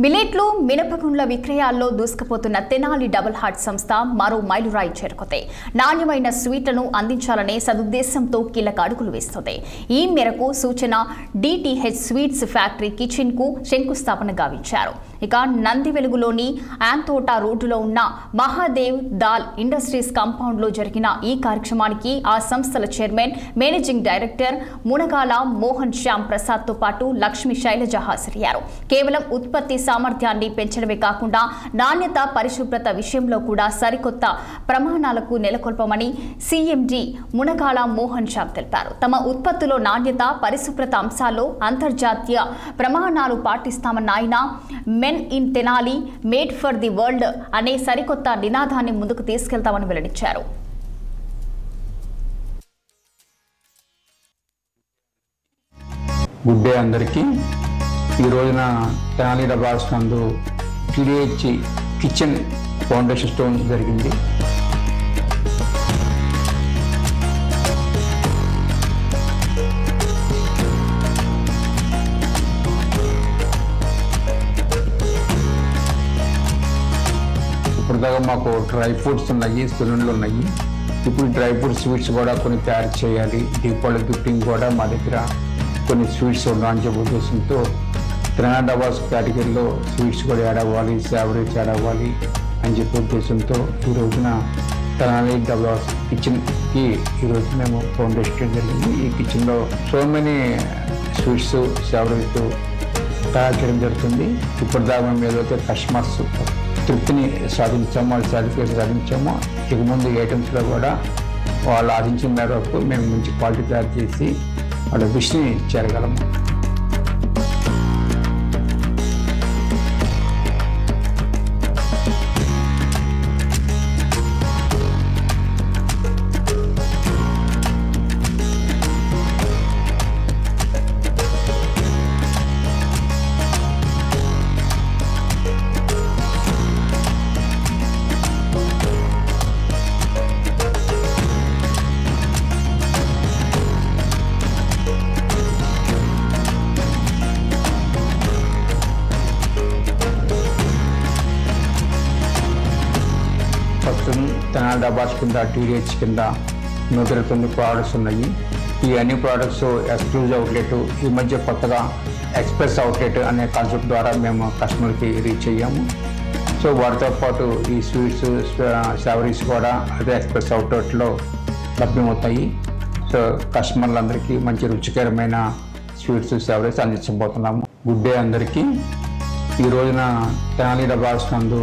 మిలెట్లు మినపగుండ్ల విక్రయాల్లో దూసుకుపోతున్న Tenali double heart సంస్థ మరో మైలురాయి చేరుకుంది. నాణ్యమైన స్వీట్లను అందించాలనే సదుద్దేశంతో కీలక అడుగులు వేస్తుంది. ఈ మేరకు సూచన డిటిహెచ్ స్వీట్స్ ఫ్యాక్టరీ కిచెన్ కు శంకుస్థాపన గావించారు. ఇక నంది వెలుగులోని యాంతోటా రోడ్డులో ఉన్న మహాదేవ్ దాల్ ఇండస్ట్రీస్ కాంపౌండ్ లో జరిగిన ఈ కార్యక్రమానికి ఆ సంస్థల chairman, managing director Munagala Mohan Shyam Prasad తో పాటు లక్ష్మి శైలజ హాజరయ్యారు. కేవలం ఉత్పత్తి సామర్థ్యాన్ని పెంచడమే కాకుండా నాణ్యత, పరిశుభ్రత విషయంలో కూడా సరికొత్త ప్రమాణాలకు నెలకొల్పమని సిఎండి మునగాల మోహన్ శ్యామ్ తెలిపారు. తమ ఉత్పత్తులో నాణ్యత, పరిశుభ్రత అంశాల్లో అంతర్జాతీయ ప్రమాణాలు పాటిస్తామన్న ఆయన men in Tenali made for the world అనే సరికొత్త నినాదాన్ని ముందుకు తీసుకెళ్తామని వెల్లడించారు. గుడ్ డే అందరికీ. ఈ రోజున తెనాలి డబాస్ నందు టిడిహెచ్ కిచెన్ ఫౌండేషన్ స్టోన్ జరిగింది. ఇప్పుడు దాకా మాకు డ్రై ఫ్రూట్స్ ఉన్నాయి, సున్నుండలు ఉన్నాయి. ఇప్పుడు డ్రై ఫ్రూట్ స్వీట్స్ కూడా కొన్ని తయారు చేయాలి. దీపావళి గిఫ్టింగ్ కూడా మా దగ్గర కొన్ని స్వీట్స్ ఉన్నాయని చెప్పే ఉద్దేశంతో తెనాలి డబాస్ కేటగిరీలో స్వీట్స్ కూడా యాడ్ అవ్వాలి, సేవరీస్ యాడ్ అవ్వాలి అని చెప్పే ఉద్దేశంతో ఈ రోజున తెనాలి డబాస్ కిచెన్కి ఈరోజు మేము ఫౌండేషన్ జరిగింది. ఈ కిచెన్లో సో మెనీ స్వీట్స్, సేవరీస్ తయారు చేయడం జరుగుతుంది. ఇప్పుడు దాకా మేము ఏదైతే కస్టమర్స్ తృప్తిని సాధించామో, అది సాటిస్ఫాక్షన్ సాధించామో, ఇక ముందు ఐటమ్స్లో కూడా వాళ్ళు ఆశించిన మేరకు మేము మంచి క్వాలిటీ తయారు చేసి వాళ్ళ విష్ని చేరగలము. తెనాలి డబాస్ కింద టిడిహెచ్ కింద 129 ప్రోడక్ట్స్ ఉన్నాయి. ఈ అన్ని ప్రోడక్ట్స్ ఎక్స్క్లూజివ్ అవుట్లెట్, ఈ మధ్య కొత్తగా ఎక్స్ప్రెస్ అవుట్లెట్ అనే కాన్సెప్ట్ ద్వారా మేము కస్టమర్కి రీచ్ అయ్యాము. సో వాటితో పాటు ఈ స్వీట్స్, సేవరీస్ కూడా అదే ఎక్స్ప్రెస్ అవుట్లెట్లో లభ్యమవుతాయి. సో కస్టమర్లందరికీ మంచి రుచికరమైన స్వీట్స్, సేవరీస్ అందించబోతున్నాము. గుడ్ డే అందరికీ. ఈ రోజున తెనాలి డబాస్ నందు